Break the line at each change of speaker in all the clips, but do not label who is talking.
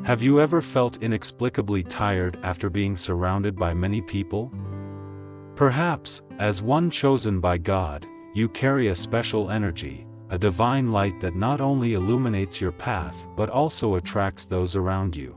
Have you ever felt inexplicably tired after being surrounded by many people? Perhaps, as one chosen by God, you carry a special energy, a divine light that not only illuminates your path but also attracts those around you.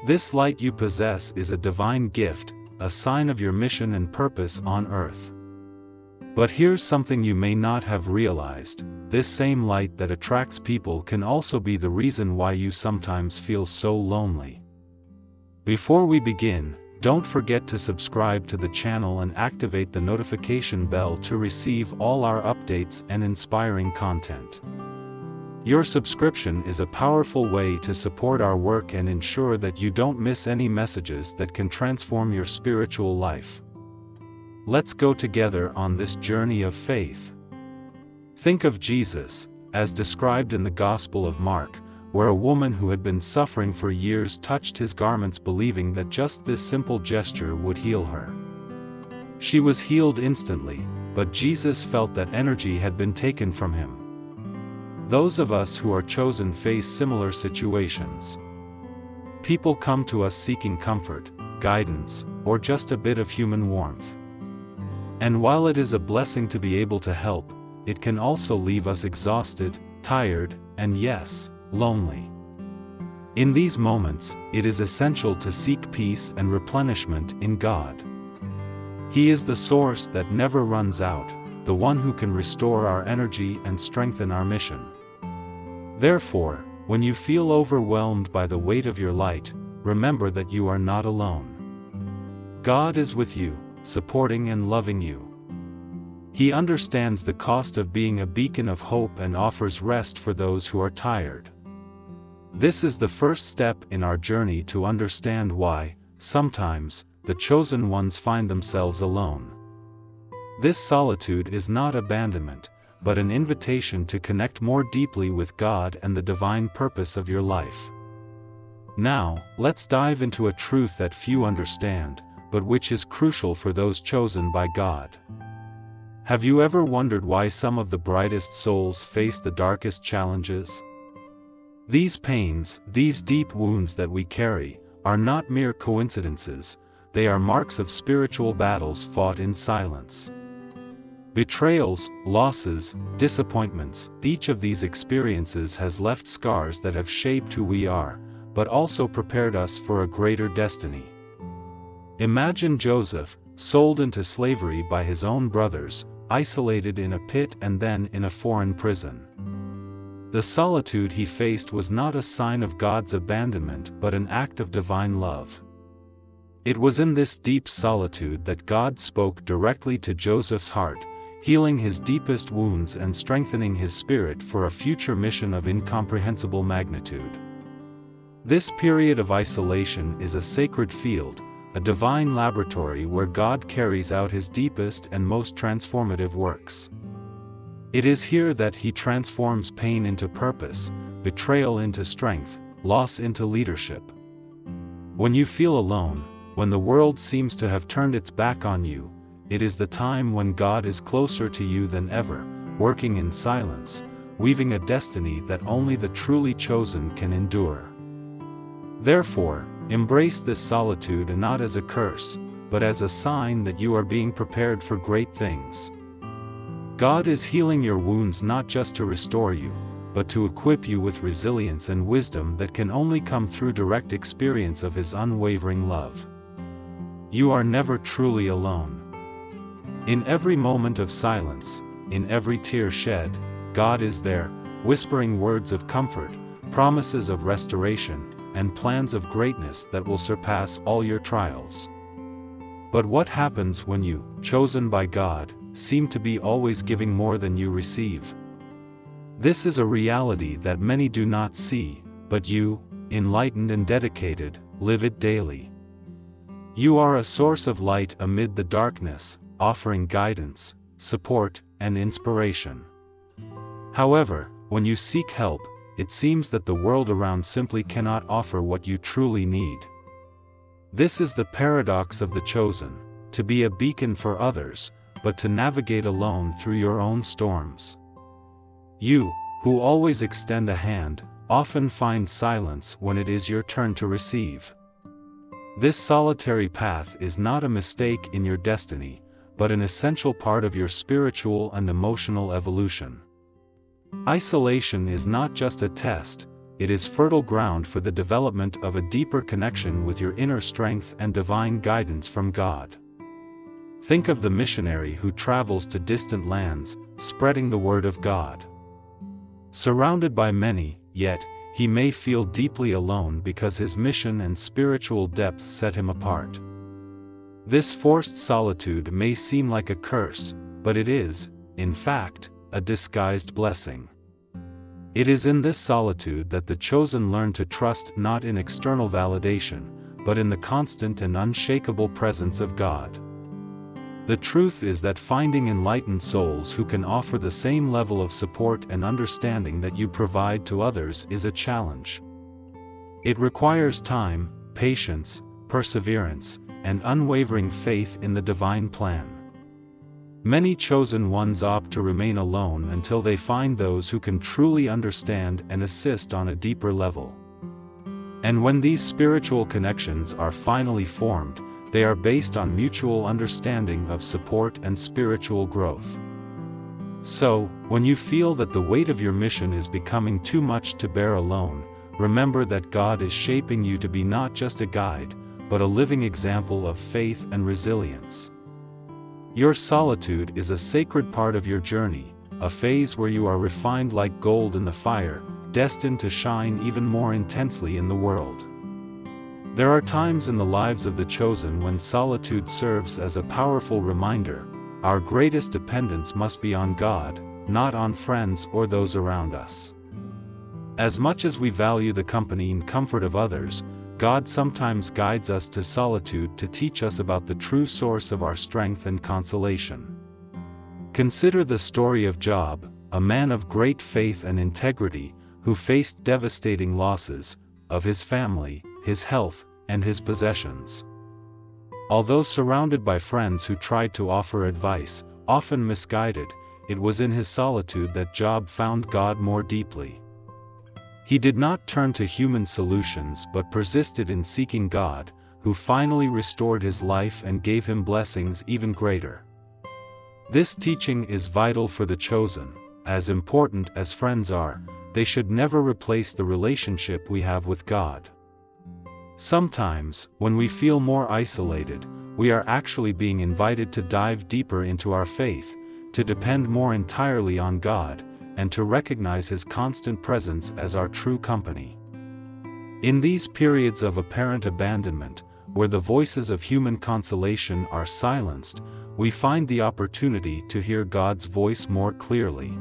This light you possess is a divine gift, a sign of your mission and purpose on earth. But here's something you may not have realized: this same light that attracts people can also be the reason why you sometimes feel so lonely. Before we begin, don't forget to subscribe to the channel and activate the notification bell to receive all our updates and inspiring content. Your subscription is a powerful way to support our work and ensure that you don't miss any messages that can transform your spiritual life. Let's go together on this journey of faith. Think of Jesus, as described in the Gospel of Mark, where a woman who had been suffering for years touched his garments believing that just this simple gesture would heal her. She was healed instantly, but Jesus felt that energy had been taken from him. Those of us who are chosen face similar situations. People come to us seeking comfort, guidance, or just a bit of human warmth. And while it is a blessing to be able to help, it can also leave us exhausted, tired, and yes, lonely. In these moments, it is essential to seek peace and replenishment in God. He is the source that never runs out, the one who can restore our energy and strengthen our mission. Therefore, when you feel overwhelmed by the weight of your light, remember that you are not alone. God is with you, supporting and loving you. He understands the cost of being a beacon of hope and offers rest for those who are tired. This is the first step in our journey to understand why, sometimes, the chosen ones find themselves alone. This solitude is not abandonment, but an invitation to connect more deeply with God and the divine purpose of your life. Now, let's dive into a truth that few understand, but which is crucial for those chosen by God. Have you ever wondered why some of the brightest souls face the darkest challenges? These pains, these deep wounds that we carry, are not mere coincidences, they are marks of spiritual battles fought in silence. Betrayals, losses, disappointments, each of these experiences has left scars that have shaped who we are, but also prepared us for a greater destiny. Imagine Joseph, sold into slavery by his own brothers, isolated in a pit and then in a foreign prison. The solitude he faced was not a sign of God's abandonment but an act of divine love. It was in this deep solitude that God spoke directly to Joseph's heart, healing his deepest wounds and strengthening his spirit for a future mission of incomprehensible magnitude. This period of isolation is a sacred field, a divine laboratory where God carries out his deepest and most transformative works. It is here that he transforms pain into purpose, betrayal into strength, loss into leadership. When you feel alone, when the world seems to have turned its back on you, it is the time when God is closer to you than ever, working in silence, weaving a destiny that only the truly chosen can endure. Therefore, embrace this solitude not as a curse, but as a sign that you are being prepared for great things. God is healing your wounds not just to restore you, but to equip you with resilience and wisdom that can only come through direct experience of his unwavering love. You are never truly alone. In every moment of silence, in every tear shed, God is there, whispering words of comfort, promises of restoration, and plans of greatness that will surpass all your trials. But what happens when you, chosen by God, seem to be always giving more than you receive? This is a reality that many do not see, but you, enlightened and dedicated, live it daily. You are a source of light amid the darkness, offering guidance, support, and inspiration. However, when you seek help, it seems that the world around simply cannot offer what you truly need. This is the paradox of the chosen, to be a beacon for others, but to navigate alone through your own storms. You, who always extend a hand, often find silence when it is your turn to receive. This solitary path is not a mistake in your destiny, but an essential part of your spiritual and emotional evolution. Isolation is not just a test, it is fertile ground for the development of a deeper connection with your inner strength and divine guidance from God. Think of the missionary who travels to distant lands, spreading the word of God. Surrounded by many, yet, he may feel deeply alone because his mission and spiritual depth set him apart. This forced solitude may seem like a curse, but it is, in fact, a disguised blessing. It is in this solitude that the chosen learn to trust not in external validation, but in the constant and unshakable presence of God. The truth is that finding enlightened souls who can offer the same level of support and understanding that you provide to others is a challenge. It requires time, patience, perseverance, and unwavering faith in the divine plan. Many chosen ones opt to remain alone until they find those who can truly understand and assist on a deeper level. And when these spiritual connections are finally formed, they are based on mutual understanding of support and spiritual growth. So, when you feel that the weight of your mission is becoming too much to bear alone, remember that God is shaping you to be not just a guide, but a living example of faith and resilience. Your solitude is a sacred part of your journey, a phase where you are refined like gold in the fire, destined to shine even more intensely in the world. There are times in the lives of the chosen when solitude serves as a powerful reminder: our greatest dependence must be on God, not on friends or those around us. As much as we value the company and comfort of others, God sometimes guides us to solitude to teach us about the true source of our strength and consolation. Consider the story of Job, a man of great faith and integrity, who faced devastating losses of his family, his health, and his possessions. Although surrounded by friends who tried to offer advice, often misguided, it was in his solitude that Job found God more deeply. He did not turn to human solutions but persisted in seeking God, who finally restored his life and gave him blessings even greater. This teaching is vital for the chosen. As important as friends are, they should never replace the relationship we have with God. Sometimes, when we feel more isolated, we are actually being invited to dive deeper into our faith, to depend more entirely on God, and to recognize His constant presence as our true company. In these periods of apparent abandonment, where the voices of human consolation are silenced, we find the opportunity to hear God's voice more clearly.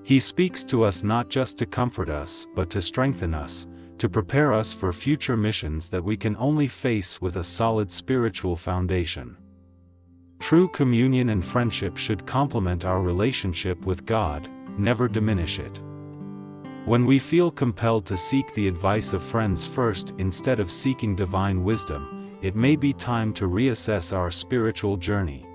He speaks to us not just to comfort us but to strengthen us, to prepare us for future missions that we can only face with a solid spiritual foundation. True communion and friendship should complement our relationship with God, never diminish it. When we feel compelled to seek the advice of friends first instead of seeking divine wisdom, it may be time to reassess our spiritual journey.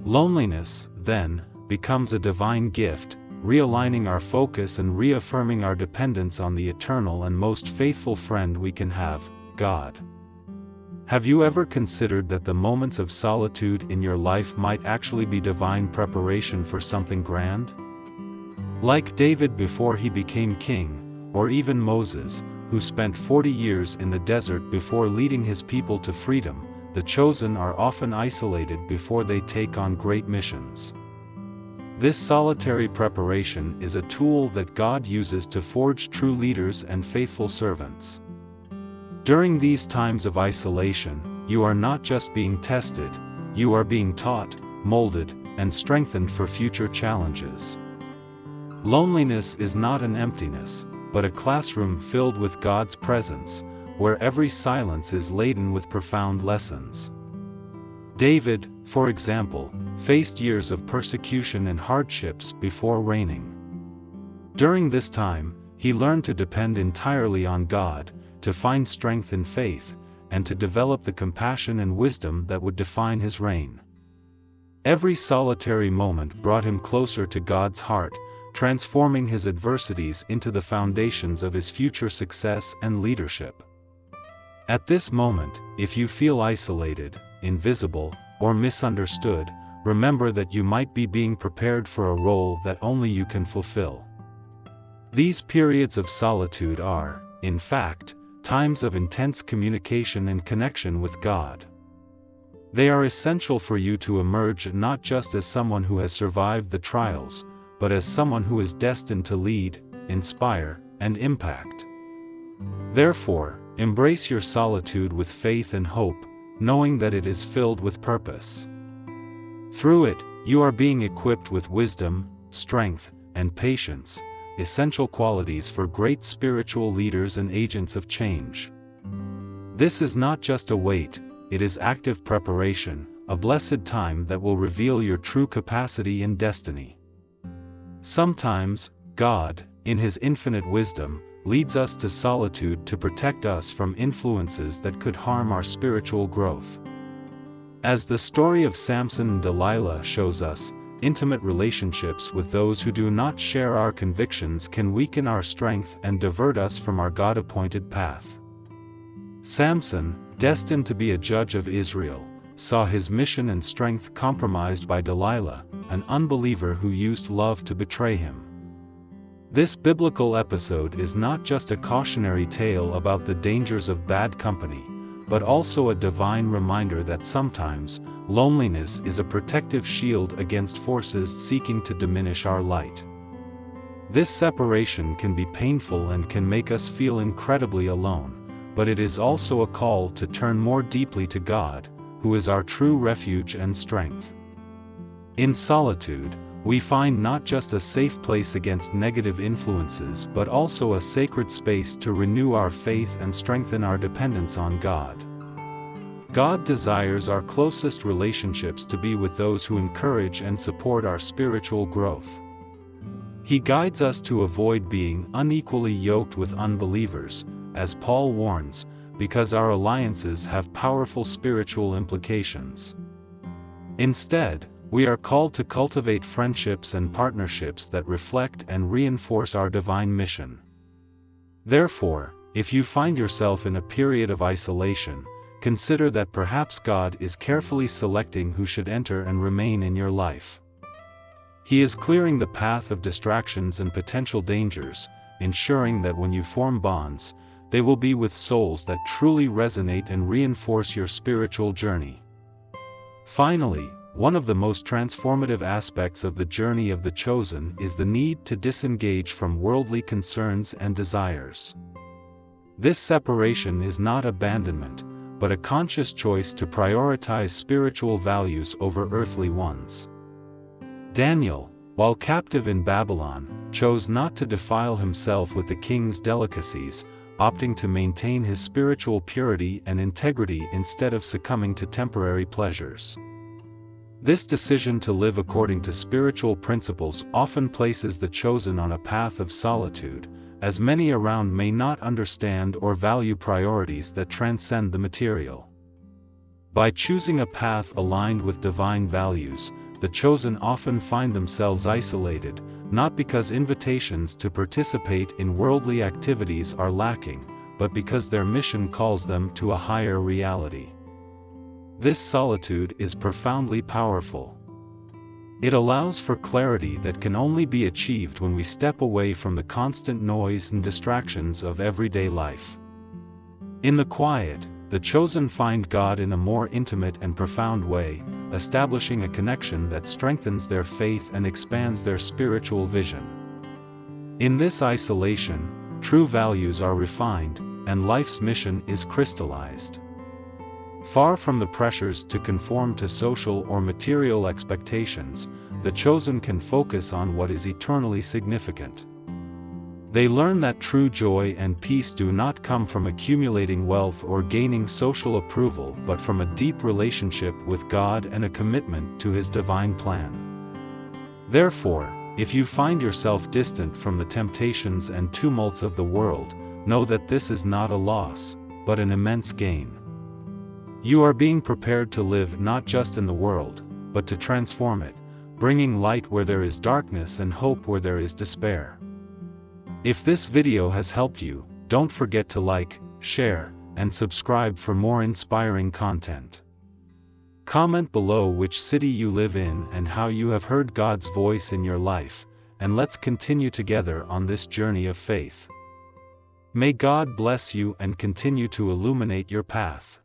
Loneliness, then, becomes a divine gift, realigning our focus and reaffirming our dependence on the eternal and most faithful friend we can have, God. Have you ever considered that the moments of solitude in your life might actually be divine preparation for something grand? Like David before he became king, or even Moses, who spent 40 years in the desert before leading his people to freedom, the chosen are often isolated before they take on great missions. This solitary preparation is a tool that God uses to forge true leaders and faithful servants. During these times of isolation, you are not just being tested, you are being taught, molded, and strengthened for future challenges. Loneliness is not an emptiness, but a classroom filled with God's presence, where every silence is laden with profound lessons. David, for example, faced years of persecution and hardships before reigning. During this time, he learned to depend entirely on God, to find strength in faith, and to develop the compassion and wisdom that would define his reign. Every solitary moment brought him closer to God's heart, transforming his adversities into the foundations of his future success and leadership. At this moment, if you feel isolated, invisible, or misunderstood, remember that you might be being prepared for a role that only you can fulfill. These periods of solitude are, in fact, times of intense communication and connection with God. They are essential for you to emerge not just as someone who has survived the trials, but as someone who is destined to lead, inspire, and impact. Therefore, embrace your solitude with faith and hope, knowing that it is filled with purpose. Through it, you are being equipped with wisdom, strength, and patience, essential qualities for great spiritual leaders and agents of change. This is not just a wait, it is active preparation, a blessed time that will reveal your true capacity and destiny. Sometimes, God, in His infinite wisdom, leads us to solitude to protect us from influences that could harm our spiritual growth. As the story of Samson and Delilah shows us, intimate relationships with those who do not share our convictions can weaken our strength and divert us from our God-appointed path. Samson, destined to be a judge of Israel, saw his mission and strength compromised by Delilah, an unbeliever who used love to betray him. This biblical episode is not just a cautionary tale about the dangers of bad company, but also a divine reminder that sometimes, loneliness is a protective shield against forces seeking to diminish our light. This separation can be painful and can make us feel incredibly alone, but it is also a call to turn more deeply to God, who is our true refuge and strength. In solitude, we find not just a safe place against negative influences but also a sacred space to renew our faith and strengthen our dependence on God. God desires our closest relationships to be with those who encourage and support our spiritual growth. He guides us to avoid being unequally yoked with unbelievers, as Paul warns, because our alliances have powerful spiritual implications. Instead, we are called to cultivate friendships and partnerships that reflect and reinforce our divine mission. Therefore, if you find yourself in a period of isolation, consider that perhaps God is carefully selecting who should enter and remain in your life. He is clearing the path of distractions and potential dangers, ensuring that when you form bonds, they will be with souls that truly resonate and reinforce your spiritual journey. Finally, one of the most transformative aspects of the journey of the chosen is the need to disengage from worldly concerns and desires. This separation is not abandonment, but a conscious choice to prioritize spiritual values over earthly ones. Daniel, while captive in Babylon, chose not to defile himself with the king's delicacies, opting to maintain his spiritual purity and integrity instead of succumbing to temporary pleasures. This decision to live according to spiritual principles often places the chosen on a path of solitude, as many around may not understand or value priorities that transcend the material. By choosing a path aligned with divine values, the chosen often find themselves isolated, not because invitations to participate in worldly activities are lacking, but because their mission calls them to a higher reality. This solitude is profoundly powerful. It allows for clarity that can only be achieved when we step away from the constant noise and distractions of everyday life. In the quiet, the chosen find God in a more intimate and profound way, establishing a connection that strengthens their faith and expands their spiritual vision. In this isolation, true values are refined, and life's mission is crystallized. Far from the pressures to conform to social or material expectations, the chosen can focus on what is eternally significant. They learn that true joy and peace do not come from accumulating wealth or gaining social approval but from a deep relationship with God and a commitment to His divine plan. Therefore, if you find yourself distant from the temptations and tumults of the world, know that this is not a loss, but an immense gain. You are being prepared to live not just in the world, but to transform it, bringing light where there is darkness and hope where there is despair. If this video has helped you, don't forget to like, share, and subscribe for more inspiring content. Comment below which city you live in and how you have heard God's voice in your life, and let's continue together on this journey of faith. May God bless you and continue to illuminate your path.